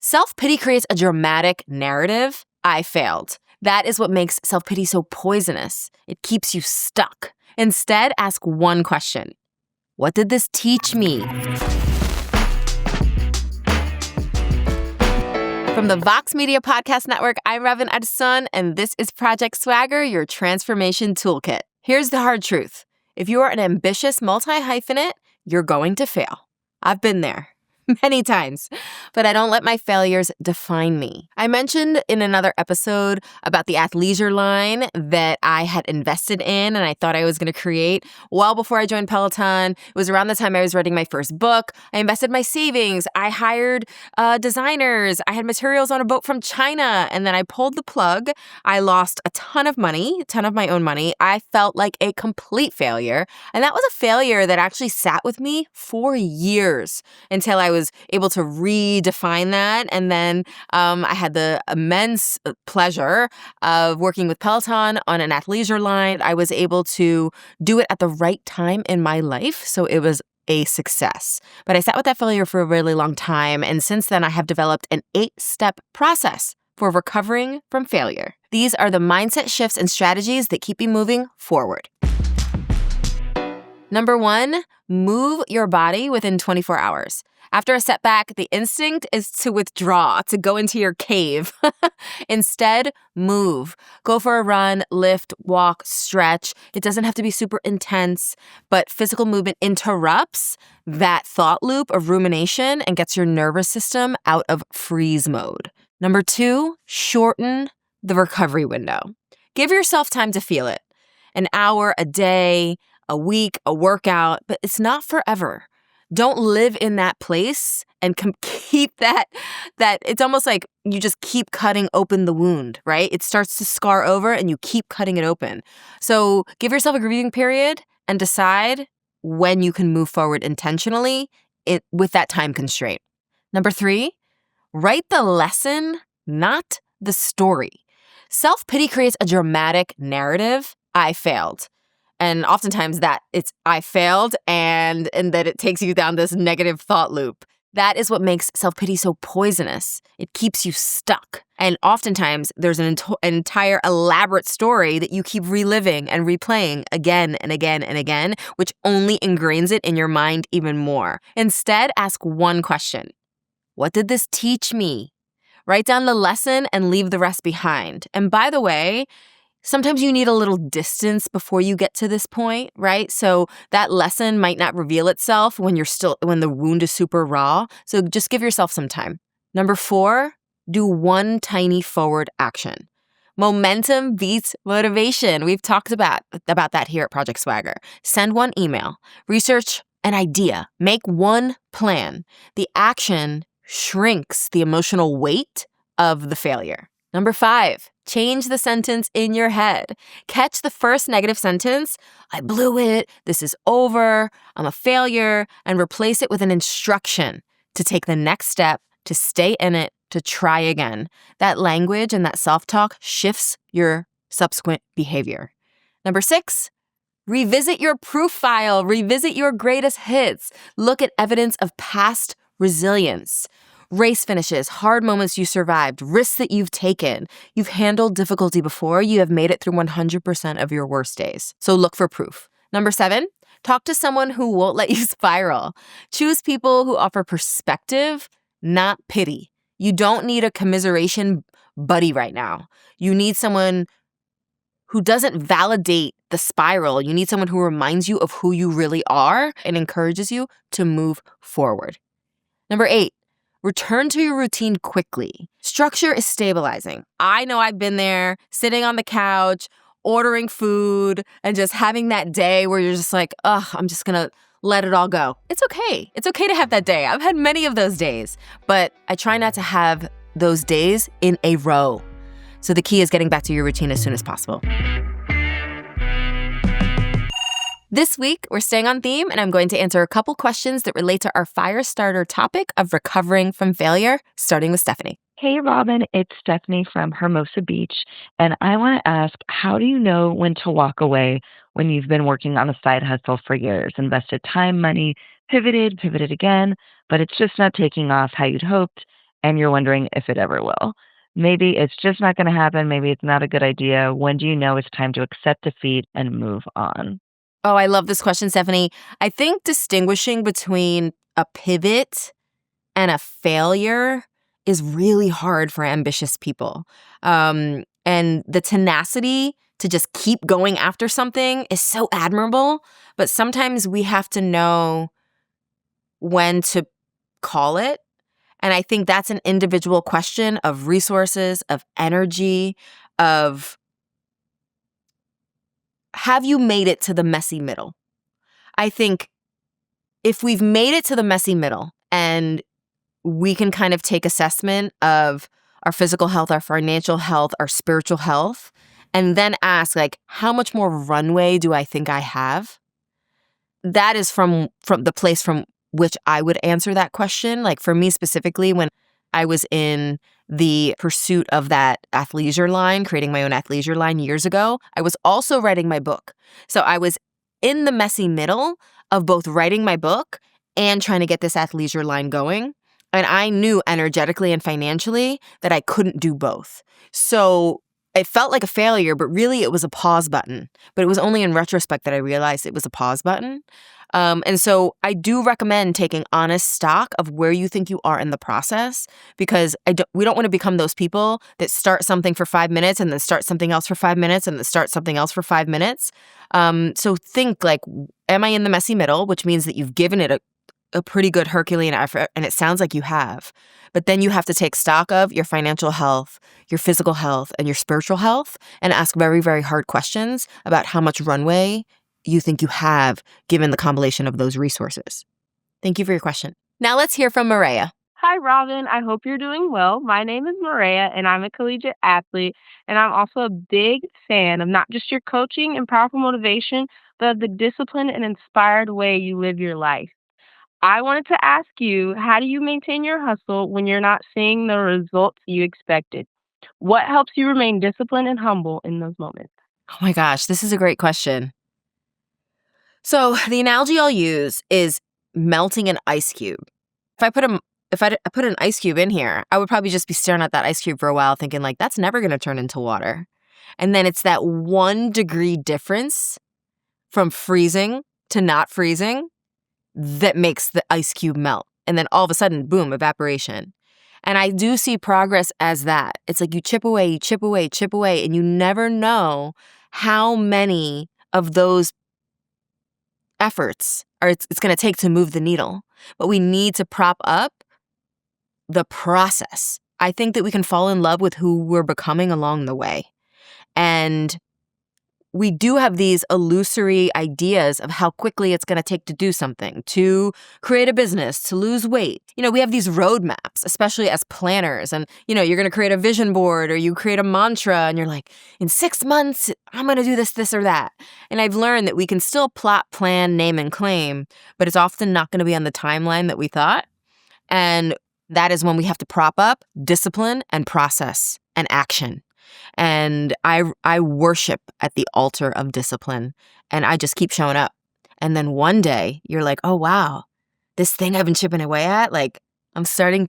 Self-pity creates a dramatic narrative. I failed. That is what makes self-pity so poisonous. It keeps you stuck. Instead, ask one question. What did this teach me? From the Vox Media Podcast Network, I'm Ravin Adson, and this is Project Swagger, your transformation toolkit. Here's the hard truth. If you are an ambitious multi-hyphenate, you're going to fail. I've been there. Many times, but I don't let my failures define me. I mentioned in another episode about the athleisure line that I had invested in and I thought I was going to create well before I joined Peloton. It was around the time I was writing my first book. I invested my savings. I hired designers. I had materials on a boat from China, and then I pulled the plug. I lost a ton of money, a ton of my own money. I felt like a complete failure, and that was a failure that actually sat with me for years until I was able to redefine that. And then I had the immense pleasure of working with Peloton on an athleisure line. I was able to do it at the right time in my life, so it was a success. But I sat with that failure for a really long time, and since then I have developed an 8-step process for recovering from failure. These are the mindset shifts and strategies that keep you moving forward. Number 1, move your body within 24 hours. After a setback, the instinct is to withdraw, to go into your cave. Instead, move. Go for a run, lift, walk, stretch. It doesn't have to be super intense, but physical movement interrupts that thought loop of rumination and gets your nervous system out of freeze mode. Number 2, shorten the recovery window. Give yourself time to feel it. An hour, a day, a week, a workout, but it's not forever. Don't live in that place and keep that it's almost like you just keep cutting open the wound, right? It starts to scar over and you keep cutting it open. So give yourself a grieving period and decide when you can move forward intentionally with that time constraint. Number 3, write the lesson, not the story. Self-pity creates a dramatic narrative. I failed. And oftentimes that it's I failed and that it takes you down this negative thought loop. That is what makes self-pity so poisonous. It keeps you stuck. And oftentimes there's an entire elaborate story that you keep reliving and replaying again and again and again, which only ingrains it in your mind even more. Instead, ask one question. What did this teach me? Write down the lesson and leave the rest behind. And by the way, sometimes you need a little distance before you get to this point, right? So that lesson might not reveal itself when the wound is super raw. So just give yourself some time. Number 4, do one tiny forward action. Momentum beats motivation. We've talked about that here at Project Swagger. Send one email, research an idea, make one plan. The action shrinks the emotional weight of the failure. Number 5, change the sentence in your head. Catch the first negative sentence, I blew it, this is over, I'm a failure, and replace it with an instruction to take the next step, to stay in it, to try again. That language and that self-talk shifts your subsequent behavior. Number 6, revisit your proof file, revisit your greatest hits. Look at evidence of past resilience. Race finishes, hard moments you survived, risks that you've taken. You've handled difficulty before. You have made it through 100% of your worst days. So look for proof. Number 7, talk to someone who won't let you spiral. Choose people who offer perspective, not pity. You don't need a commiseration buddy right now. You need someone who doesn't validate the spiral. You need someone who reminds you of who you really are and encourages you to move forward. Number 8, return to your routine quickly. Structure is stabilizing. I know I've been there, sitting on the couch, ordering food, and just having that day where you're just like, I'm just gonna let it all go. It's okay. It's okay to have that day. I've had many of those days, but I try not to have those days in a row. So the key is getting back to your routine as soon as possible. This week, we're staying on theme, and I'm going to answer a couple questions that relate to our fire starter topic of recovering from failure, starting with Stephanie. Hey, Robin, it's Stephanie from Hermosa Beach, and I want to ask, how do you know when to walk away when you've been working on a side hustle for years, invested time, money, pivoted again, but it's just not taking off how you'd hoped, and you're wondering if it ever will. Maybe it's just not going to happen. Maybe it's not a good idea. When do you know it's time to accept defeat and move on? Oh, I love this question, Stephanie. I think distinguishing between a pivot and a failure is really hard for ambitious people. And the tenacity to just keep going after something is so admirable, but sometimes we have to know when to call it. And I think that's an individual question of resources, of energy, of have you made it to the messy middle? I think if we've made it to the messy middle and we can kind of take assessment of our physical health, our financial health, our spiritual health, and then ask, like, how much more runway do I think I have? That is from the place from which I would answer that question. Like for me specifically, when I was in the pursuit of that athleisure line, creating my own athleisure line years ago, I was also writing my book. So I was in the messy middle of both writing my book and trying to get this athleisure line going. And I knew energetically and financially that I couldn't do both. So it felt like a failure, but really it was a pause button. But it was only in retrospect that I realized it was a pause button. And so I do recommend taking honest stock of where you think you are in the process, because we don't want to become those people that start something for 5 minutes and then start something else for 5 minutes and then start something else for 5 minutes. So think like, am I in the messy middle, which means that you've given it a pretty good Herculean effort, and it sounds like you have. But then you have to take stock of your financial health, your physical health, and your spiritual health, and ask very, very hard questions about how much runway you think you have given the combination of those resources. Thank you for your question. Now let's hear from Maria. Hi, Robin. I hope you're doing well. My name is Maria, and I'm a collegiate athlete, and I'm also a big fan of not just your coaching and powerful motivation, but of the disciplined and inspired way you live your life. I wanted to ask you, how do you maintain your hustle when you're not seeing the results you expected? What helps you remain disciplined and humble in those moments? Oh my gosh, this is a great question. So the analogy I'll use is melting an ice cube. If I put an ice cube in here, I would probably just be staring at that ice cube for a while thinking like, that's never going to turn into water. And then it's that 1 degree difference from freezing to not freezing that makes the ice cube melt. And then all of a sudden, boom, evaporation. And I do see progress as that. It's like you chip away, and you never know how many of those efforts it's going to take to move the needle. But we need to prop up the process. I think that we can fall in love with who we're becoming along the way. And we do have these illusory ideas of how quickly it's going to take to do something, to create a business, to lose weight. We have these roadmaps, especially as planners. And, you're going to create a vision board or you create a mantra and you're like, in 6 months, I'm going to do this or that. And I've learned that we can still plot, plan, name, and claim, but it's often not going to be on the timeline that we thought. And that is when we have to prop up discipline and process and action. And I worship at the altar of discipline, and I just keep showing up. And then one day you're like, oh, wow, this thing I've been chipping away at, like it's starting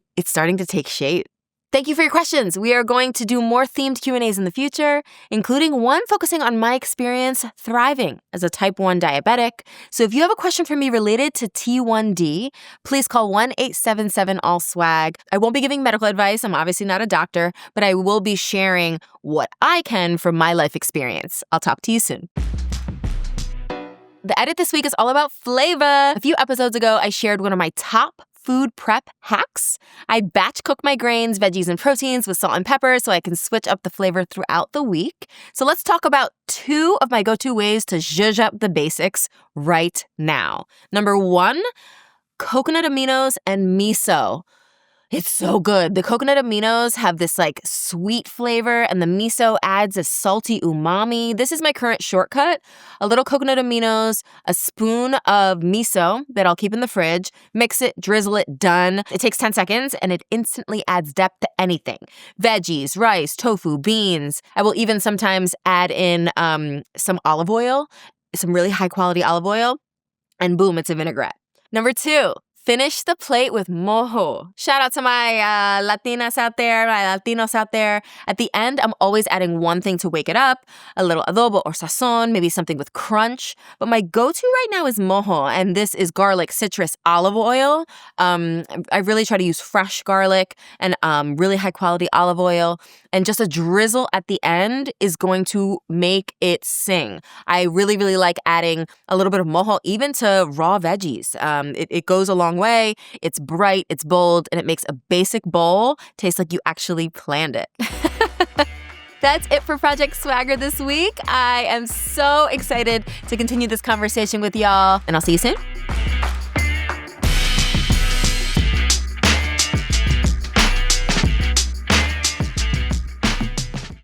to take shape. Thank you for your questions. We are going to do more themed Q&As in the future, including one focusing on my experience thriving as a type 1 diabetic. So if you have a question for me related to T1D, please call 1-877-ALL-SWAG. I won't be giving medical advice. I'm obviously not a doctor, but I will be sharing what I can from my life experience. I'll talk to you soon. The edit this week is all about flavor. A few episodes ago, I shared one of my top food prep hacks. I batch cook my grains, veggies, and proteins with salt and pepper so I can switch up the flavor throughout the week. So let's talk about 2 of my go-to ways to zhuzh up the basics right now. Number 1, coconut aminos and miso. It's so good. The coconut aminos have this like sweet flavor and the miso adds a salty umami. This is my current shortcut. A little coconut aminos, a spoon of miso that I'll keep in the fridge, mix it, drizzle it, done. It takes 10 seconds and it instantly adds depth to anything. Veggies, rice, tofu, beans. I will even sometimes add in some olive oil, some really high quality olive oil, and boom, it's a vinaigrette. Number 2. Finish the plate with mojo. Shout out to my Latinas out there, my Latinos out there. At the end, I'm always adding one thing to wake it up, a little adobo or sazon, maybe something with crunch. But my go-to right now is mojo, and this is garlic, citrus, olive oil. I really try to use fresh garlic and really high-quality olive oil. And just a drizzle at the end is going to make it sing. I really, really like adding a little bit of mojo even to raw veggies. It goes a long way. It's bright, it's bold, and it makes a basic bowl taste like you actually planned it. That's it for Project Swagger this week. I am so excited to continue this conversation with y'all, and I'll see you soon.